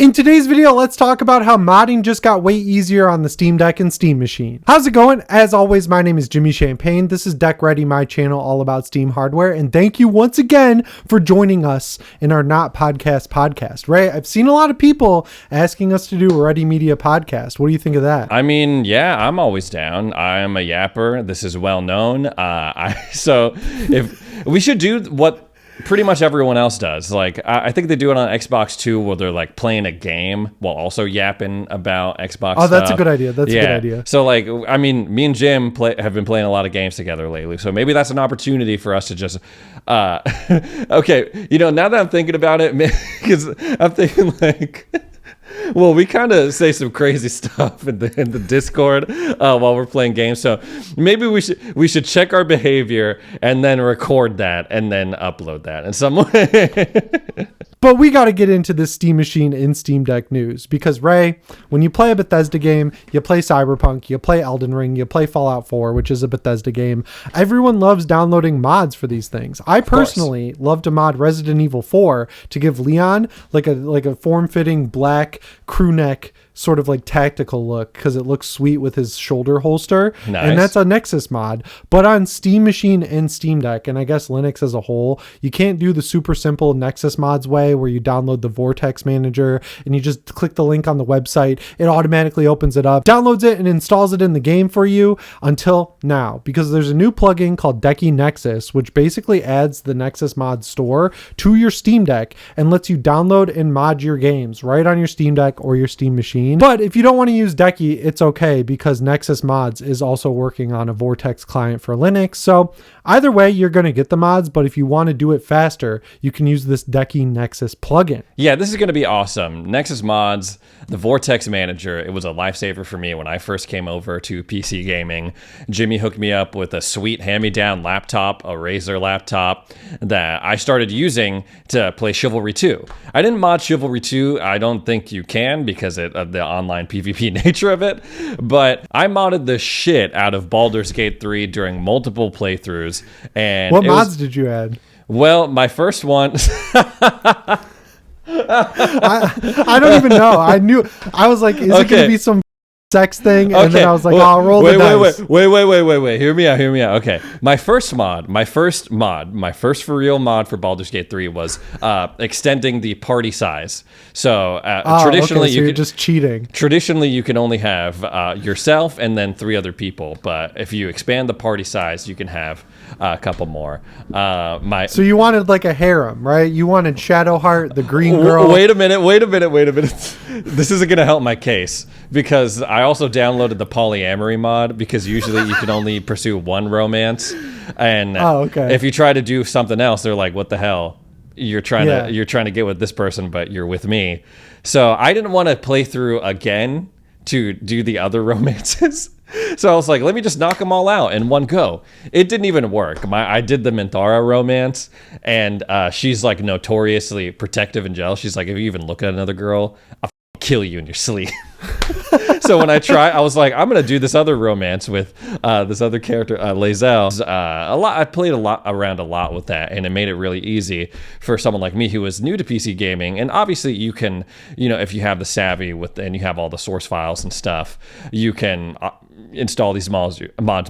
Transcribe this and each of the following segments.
In today's video, let's talk about how modding just got way easier on the Steam Deck and Steam Machine. How's it going? As always, my name is Jimmy Champagne. This is Deck Ready, my channel all about Steam hardware. And thank you once again for joining us in our Not podcast, right? I've seen a lot of people asking us to do a Ready Media podcast. What do you think of that? I mean, yeah, I'm always down. I'm a yapper. This is well known. So if we should do what pretty much everyone else does. Like, I think they do it on Xbox too, where they're like playing a game while also yapping about Xbox Oh, that's stuff. a good idea. That's a good idea. So like, I mean, me and Jim have been playing a lot of games together lately. So maybe that's an opportunity for us to just, okay, now that I'm thinking about it, because I'm thinking like, well, we kind of say some crazy stuff in the Discord while we're playing games. So maybe we should check our behavior and then record that and then upload that in some way. But we got to get into this Steam Machine and Steam Deck news because, Ray, when you play a Bethesda game, you play Cyberpunk, you play Elden Ring, you play Fallout 4, which is a Bethesda game, everyone loves downloading mods for these things. I personally love to mod Resident Evil 4 to give Leon like a form-fitting black crew neck sort of like tactical look because it looks sweet with his shoulder holster. Nice. And that's a Nexus mod. But on Steam Machine and Steam Deck, and I guess Linux as a whole, you can't do the super simple Nexus mods way where you download the Vortex Manager and you just click the link on the website. It automatically opens it up, downloads it, and installs it in the game for you until now, because there's a new plugin called Decky Nexus, which basically adds the Nexus mod store to your Steam Deck and lets you download and mod your games right on your Steam Deck or your Steam Machine. But if you don't want to use Decky, it's okay because Nexus Mods is also working on a Vortex client for Linux. So either way, you're going to get the mods, but if you want to do it faster, you can use this Decky Nexus plugin. Yeah, this is going to be awesome. Nexus Mods, the Vortex Manager, it was a lifesaver for me when I first came over to PC gaming. Jimmy hooked me up with a sweet hand-me-down laptop, a Razer laptop that I started using to play Chivalry 2. I didn't mod Chivalry 2. I don't think you can because of the online PvP nature of it, but I modded the shit out of Baldur's Gate 3 during multiple playthroughs. And what mods did you add? Well, my first one... I don't even know. I was like, is it going to be some sex thing? And then I was like, I'll roll the dice. Wait. Hear me out. Okay. My first for real mod for Baldur's Gate 3 was extending the party size. So traditionally, you're just cheating. Traditionally, you can only have yourself and then 3 other people. But if you expand the party size, you can have a couple more. So you wanted like a harem, right? You wanted Shadowheart, the green girl. Wait a minute. This isn't going to help my case because I also downloaded the polyamory mod because usually you can only pursue one romance. And if you try to do something else, they're like, what the hell? You're trying to get with this person, but you're with me. So I didn't want to play through again to do the other romances. So I was like, let me just knock them all out in one go. It didn't even work. I did the Minthara romance, and she's like notoriously protective and jealous. She's like, if you even look at another girl, I'll kill you in your sleep. So when I was like, I'm gonna do this other romance with this other character, Lae'zel. I played around a lot with that, and it made it really easy for someone like me who was new to PC gaming. And obviously, you can, if you have the savvy and you have all the source files and stuff, you can install these mods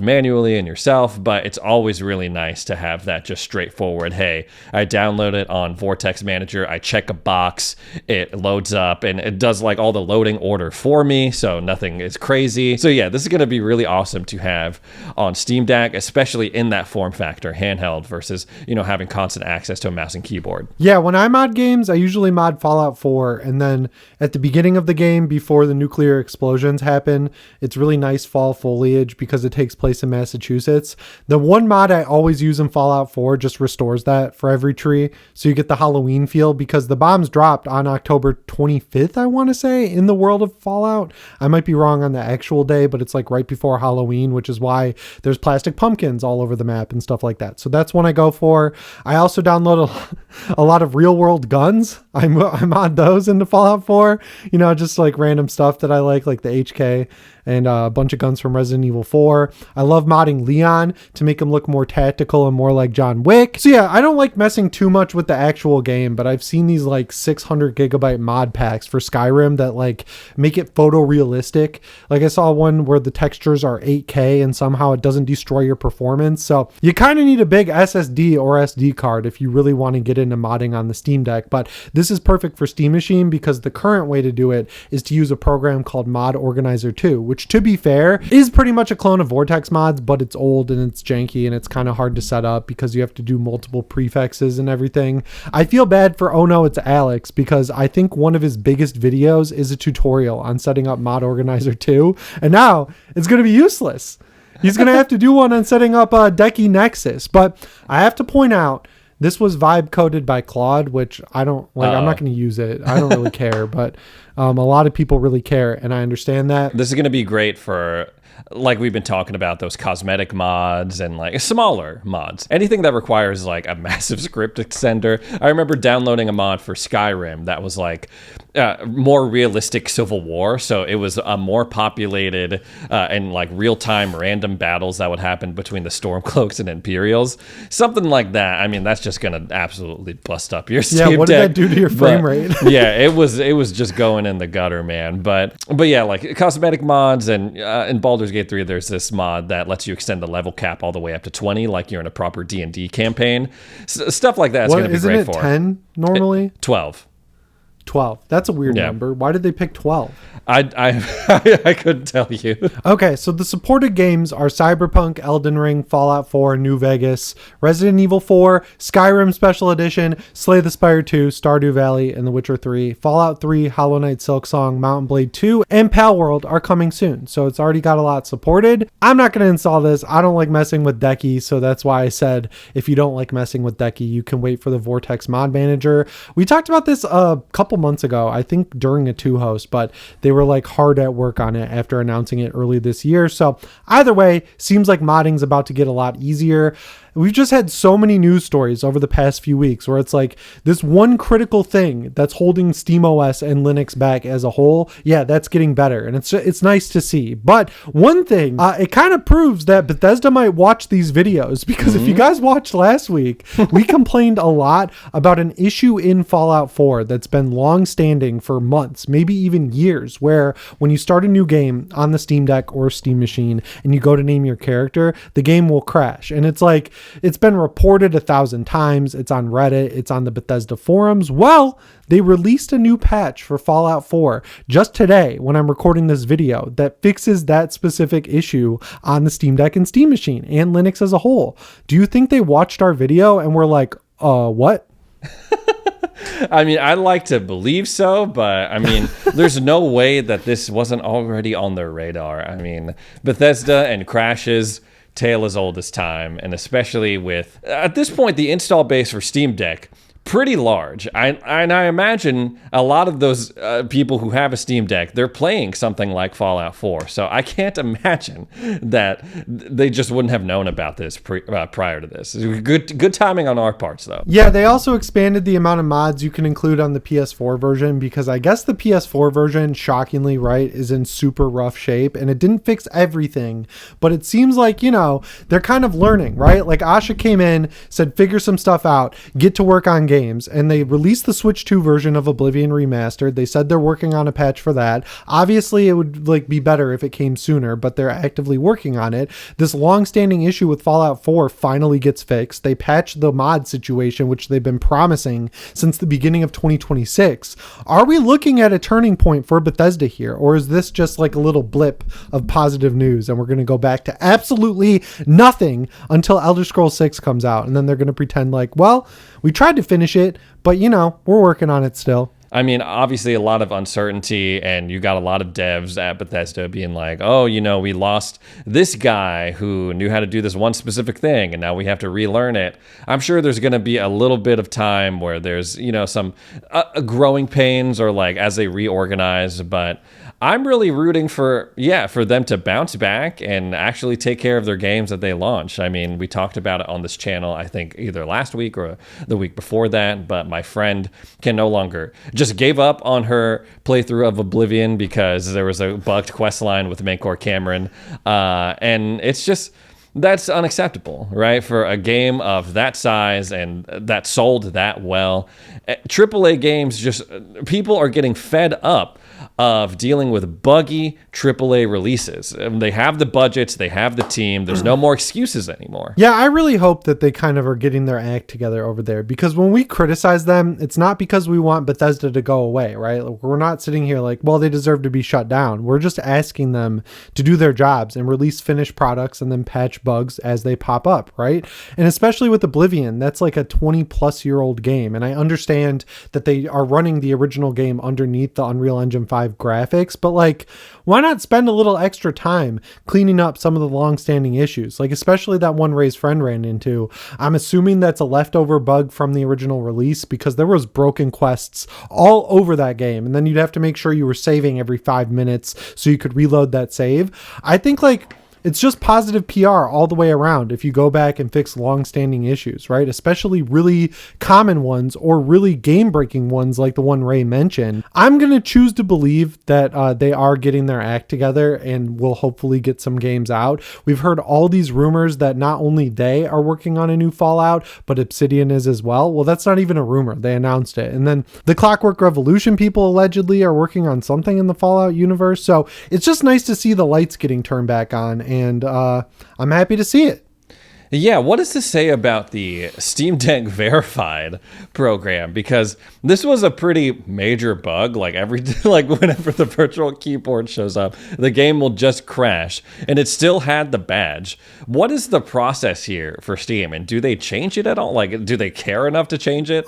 manually and yourself. But it's always really nice to have that just straightforward. Hey, I download it on Vortex Manager. I check a box, it loads up, and it does like all the loading order for me. So nothing is crazy. So yeah, this is going to be really awesome to have on Steam Deck, especially in that form factor, handheld versus, having constant access to a mouse and keyboard. Yeah, when I mod games, I usually mod Fallout 4. And then at the beginning of the game, before the nuclear explosions happen, it's really nice fall foliage because it takes place in Massachusetts. The one mod I always use in Fallout 4 just restores that for every tree. So you get the Halloween feel because the bombs dropped on October 25th, I want to say, in the world of Fallout. I might be wrong on the actual day, but it's like right before Halloween, which is why there's plastic pumpkins all over the map and stuff like that. So that's one I go for. I also download a lot of real world guns. I mod those into Fallout 4, just like random stuff that I like the HK and a bunch of guns from Resident Evil 4. I love modding Leon to make him look more tactical and more like John Wick. So yeah, I don't like messing too much with the actual game, but I've seen these like 600 gigabyte mod packs for Skyrim that like make it photorealistic. Like I saw one where the textures are 8K and somehow it doesn't destroy your performance. So you kind of need a big SSD or SD card if you really want to get into modding on the Steam Deck. But this is perfect for Steam Machine because the current way to do it is to use a program called Mod Organizer 2, which to be fair is pretty much a clone of Vortex mods, but it's old and it's janky and it's kind of hard to set up because you have to do multiple prefixes and everything. I feel bad for Oh No It's Alex because I think one of his biggest videos is a tutorial on setting up Mod Organizer 2, and now it's going to be useless. He's going to have to do one on setting up Decky Nexus. But I have to point out, this was vibe coded by Claude, which I don't like. I'm not going to use it. I don't really care, but a lot of people really care, and I understand that. This is going to be great for, like we've been talking about, those cosmetic mods and like smaller mods. Anything that requires like a massive script extender. I remember downloading a mod for Skyrim that was like more realistic Civil War. So it was a more populated and like real-time random battles that would happen between the Stormcloaks and Imperials. Something like that. I mean, that's just going to absolutely bust up your Steam Deck. Yeah, what did that do to your frame rate? Yeah, it was just going in the gutter, man. But yeah, like cosmetic mods and in Baldur's Gate 3, there's this mod that lets you extend the level cap all the way up to 20, like you're in a proper D&D campaign. Stuff like that's going to be great for. Isn't it 10 normally? 12. 12. That's a weird number. Why did they pick 12? I couldn't tell you. Okay, so the supported games are Cyberpunk, Elden Ring, Fallout 4, New Vegas, Resident Evil 4, Skyrim Special Edition, Slay the Spire 2, Stardew Valley, and The Witcher 3. Fallout 3, Hollow Knight Silksong, Mountain Blade 2, and Palworld are coming soon, so it's already got a lot supported. I'm not going to install this. I don't like messing with Decky, so that's why I said if you don't like messing with Decky, you can wait for the Vortex Mod Manager. We talked about this a couple months ago, I think during a 2-host, but they were like hard at work on it after announcing it early this year. So either way, seems like modding's about to get a lot easier. We've just had so many news stories over the past few weeks where it's like this one critical thing that's holding SteamOS and Linux back as a whole. Yeah, that's getting better. And it's nice to see. But one thing, it kind of proves that Bethesda might watch these videos because if you guys watched last week, we complained a lot about an issue in Fallout 4 that's been long standing for months, maybe even years, where when you start a new game on the Steam Deck or Steam Machine and you go to name your character, the game will crash. And it's like, it's been reported 1,000 times. It's on Reddit. It's on the Bethesda forums. Well, they released a new patch for Fallout 4 just today when I'm recording this video that fixes that specific issue on the Steam Deck and Steam Machine and Linux as a whole. Do you think they watched our video and were like, what? I mean, I'd like to believe so, but I mean, there's no way that this wasn't already on their radar. I mean, Bethesda and crashes, tale as old as time, and especially with, at this point, the install base for Steam Deck, pretty large. I imagine a lot of those people who have a Steam Deck, they're playing something like Fallout 4. So I can't imagine that they just wouldn't have known about this prior to this. Good timing on our parts, though. Yeah, they also expanded the amount of mods you can include on the PS4 version because I guess the PS4 version, shockingly, right, is in super rough shape and it didn't fix everything. But it seems like, you know, they're kind of learning, right? Like Asha came in, said, figure some stuff out, get to work on games, and they released the Switch 2 version of Oblivion Remastered. They said they're working on a patch for that. Obviously, it would like be better if it came sooner, but they're actively working on it. This long-standing issue with Fallout 4 finally gets fixed. They patched the mod situation, which they've been promising since the beginning of 2026. Are we looking at a turning point for Bethesda here, or is this just like a little blip of positive news and we're going to go back to absolutely nothing until Elder Scrolls 6 comes out, and then they're going to pretend like, well, we tried to finish it, but you know, we're working on it still. I mean, obviously a lot of uncertainty, and you got a lot of devs at Bethesda being like, oh, you know, we lost this guy who knew how to do this one specific thing, and now we have to relearn it. I'm sure there's going to be a little bit of time where there's, you know, some growing pains or like as they reorganize, but I'm really rooting for them to bounce back and actually take care of their games that they launch. I mean, we talked about it on this channel, I think either last week or the week before that, but my friend can no longer just gave up on her playthrough of Oblivion because there was a bugged quest line with Mancor Cameron. And it's just, that's unacceptable, right? For a game of that size and that sold that well. AAA games, just people are getting fed up of dealing with buggy AAA releases. They have the budgets, they have the team. There's no more excuses anymore. Yeah, I really hope that they kind of are getting their act together over there, because when we criticize them, it's not because we want Bethesda to go away, right? We're not sitting here like, well, they deserve to be shut down. We're just asking them to do their jobs and release finished products and then patch bugs as they pop up, right? And especially with Oblivion, that's like a 20-plus-year-old game, and I understand that they are running the original game underneath the Unreal Engine 5 graphics, but like, why not spend a little extra time cleaning up some of the long-standing issues, like especially that one Ray's friend ran into. I'm assuming that's a leftover bug from the original release, because there was broken quests all over that game, and then you'd have to make sure you were saving every 5 minutes so you could reload that save. I think like it's just positive PR all the way around if you go back and fix long-standing issues, right? Especially really common ones or really game-breaking ones like the one Ray mentioned. I'm going to choose to believe that they are getting their act together and will hopefully get some games out. We've heard all these rumors that not only they are working on a new Fallout, but Obsidian is as well. Well, that's not even a rumor. They announced it. And then the Clockwork Revolution people allegedly are working on something in the Fallout universe. So it's just nice to see the lights getting turned back on. And I'm happy to see it. Yeah, what does this say about the Steam Deck Verified program? Because this was a pretty major bug. Like whenever the virtual keyboard shows up, the game will just crash, and it still had the badge. What is the process here for Steam, and do they change it at all? Like, do they care enough to change it?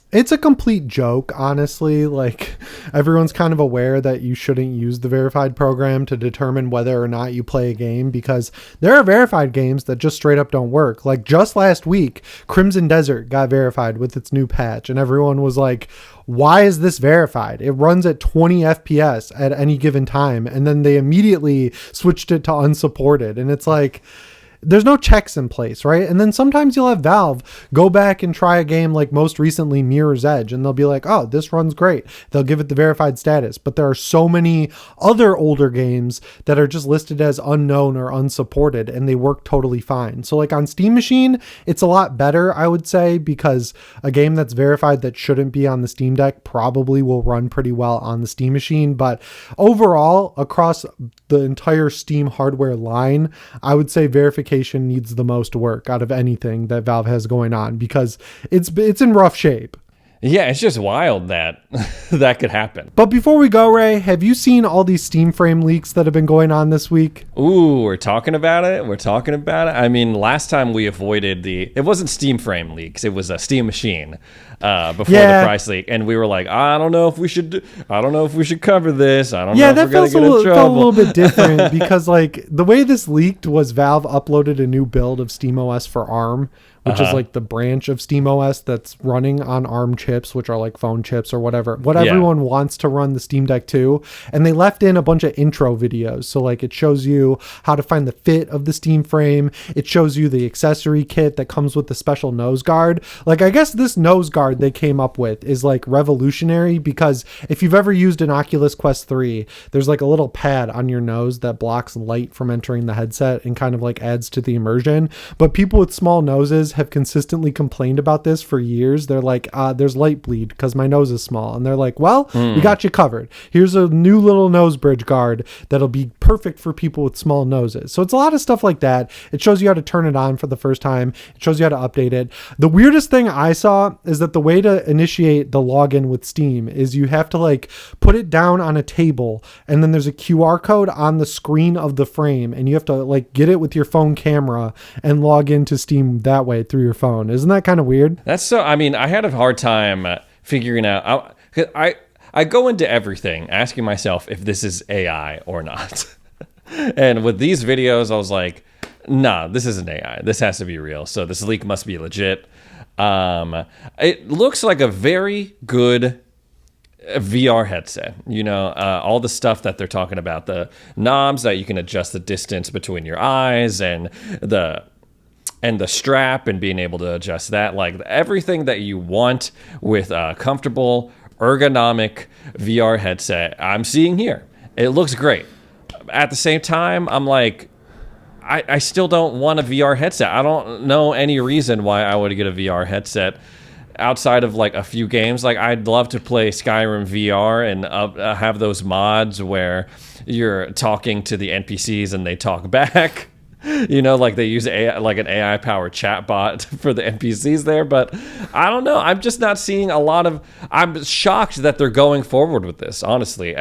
It's a complete joke, honestly. Like, everyone's kind of aware that you shouldn't use the verified program to determine whether or not you play a game, because there are verified games that just straight up don't work. Like, just last week, Crimson Desert got verified with its new patch, and everyone was like, why is this verified? It runs at 20 FPS at any given time, and then they immediately switched it to unsupported. And it's like, there's no checks in place, right? And then sometimes you'll have Valve go back and try a game like most recently Mirror's Edge, and they'll be like, oh, this runs great. They'll give it the verified status. But there are so many other older games that are just listed as unknown or unsupported, and they work totally fine. So like on Steam Machine, it's a lot better, I would say, because a game that's verified that shouldn't be on the Steam Deck probably will run pretty well on the Steam Machine. But overall, across the entire Steam hardware line, I would say verification needs the most work out of anything that Valve has going on, because it's in rough shape. Yeah, it's just wild that that could happen. But before we go, Ray, have you seen all these Steam Frame leaks that have been going on this week? Ooh, we're talking about it. I mean, last time we avoided it wasn't Steam Frame leaks. It was a Steam Machine before the price leak. And we were like, I don't know if we should cover this. I don't know if we're going to get in trouble. Felt a little bit different because like the way this leaked was Valve uploaded a new build of SteamOS for ARM, which is like the branch of SteamOS that's running on ARM chips, which are like phone chips or whatever. Everyone wants to run the Steam Deck too. And they left in a bunch of intro videos. So like it shows you how to find the fit of the Steam Frame. It shows you the accessory kit that comes with the special nose guard. Like, I guess this nose guard they came up with is like revolutionary, because if you've ever used an Oculus Quest 3, there's like a little pad on your nose that blocks light from entering the headset and kind of like adds to the immersion. But people with small noses have consistently complained about this for years. They're like, there's light bleed because my nose is small. And they're like, well, we got you covered. Here's a new little nose bridge guard that'll be perfect for people with small noses. So it's a lot of stuff like that. It shows you how to turn it on for the first time. It shows you how to update it. The weirdest thing I saw is that the way to initiate the login with Steam is you have to like put it down on a table, and then there's a QR code on the screen of the frame, and you have to like get it with your phone camera and log into Steam that way through your phone. Isn't that kind of weird? That's so, I mean, I had a hard time figuring out. I go into everything asking myself if this is AI or not. And with these videos, I was like, nah, this isn't AI. This has to be real. So this leak must be legit. It looks like a very good a VR headset, all the stuff that they're talking about, the knobs that you can adjust the distance between your eyes and the strap and being able to adjust that, like everything that you want with a comfortable ergonomic VR headset, I'm seeing here. It looks great. At the same time, I'm like, I still don't want a VR headset. I don't know any reason why I would get a VR headset outside of like a few games. Like I'd love to play Skyrim VR and have those mods where you're talking to the NPCs and they talk back. Like they use like an AI powered chatbot for the NPCs there, but I don't know. I'm just not seeing a lot of. I'm shocked that they're going forward with this, honestly,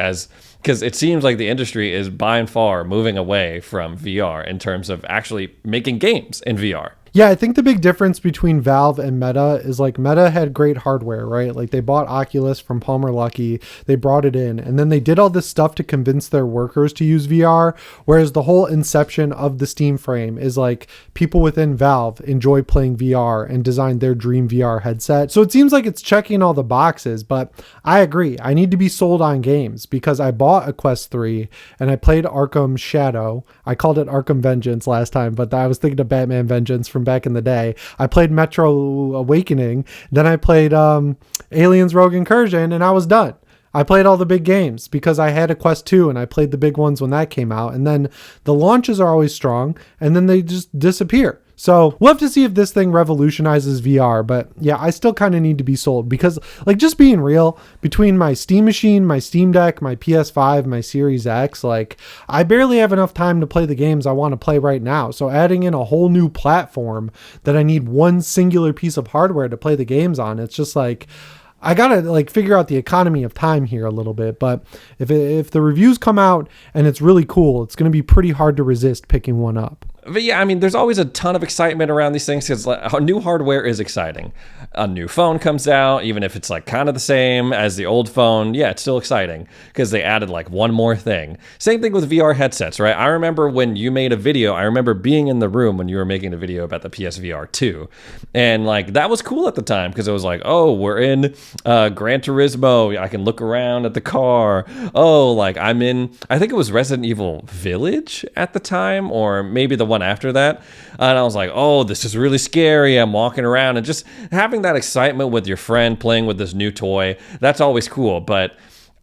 because it seems like the industry is by and far moving away from VR in terms of actually making games in VR. Yeah, I think the big difference between Valve and Meta is like Meta had great hardware, right? Like they bought Oculus from Palmer Luckey, they brought it in, and then they did all this stuff to convince their workers to use VR, whereas the whole inception of the Steam frame is like people within Valve enjoy playing VR and designed their dream VR headset. So it seems like it's checking all the boxes, but I agree. I need to be sold on games because I bought a Quest 3 and I played Arkham Shadow. I called it Arkham Vengeance last time, but I was thinking of Batman Vengeance from back in the day. I played Metro Awakening, then I played Aliens Rogue Incursion, and I was done. I played all the big games because I had a Quest 2 and I played the big ones when that came out, and then the launches are always strong and then they just disappear. So we'll have to see if this thing revolutionizes VR, but yeah, I still kind of need to be sold because, like, just being real, between my Steam machine, my Steam Deck, my PS5, my Series X, like, I barely have enough time to play the games I want to play right now. So adding in a whole new platform that I need one singular piece of hardware to play the games on, it's just like, I gotta like figure out the economy of time here a little bit. But if the reviews come out and it's really cool, it's going to be pretty hard to resist picking one up. But yeah, I mean, there's always a ton of excitement around these things because like, new hardware is exciting. A new phone comes out, even if it's like kind of the same as the old phone. Yeah, it's still exciting because they added like one more thing. Same thing with VR headsets, right? I remember when you made a video, I remember being in the room when you were making a video about the PSVR 2. And like, that was cool at the time because it was like, oh, we're in Gran Turismo. I can look around at the car. Oh, like I'm in, I think it was Resident Evil Village at the time, or maybe the one after that, and I was like, oh, this is really scary. I'm walking around and just having that excitement with your friend playing with this new toy, that's always cool. But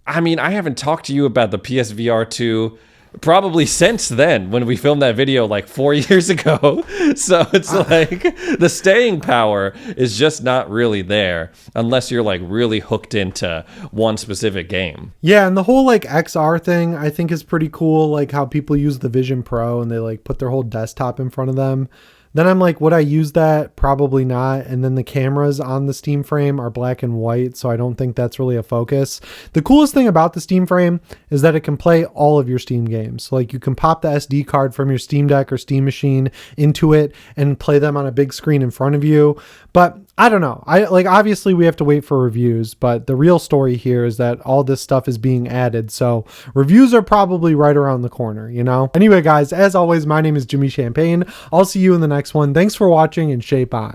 I mean, I haven't talked to you about the PSVR 2 probably since then when we filmed that video like 4 years ago. So it's like the staying power is just not really there unless you're like really hooked into one specific game. Yeah, and the whole like XR thing I think is pretty cool, like how people use the Vision Pro and they like put their whole desktop in front of them. Then I'm like, would I use that? Probably not. And then the cameras on the Steam frame are black and white, so I don't think that's really a focus. The coolest thing about the Steam frame is that it can play all of your Steam games. So like you can pop the SD card from your Steam Deck or Steam machine into it and play them on a big screen in front of you. But I don't know. Obviously we have to wait for reviews, but the real story here is that all this stuff is being added. So reviews are probably right around the corner, you know? Anyway, guys, as always, my name is Jimmy Champagne. I'll see you in the next one. Thanks for watching and shape on.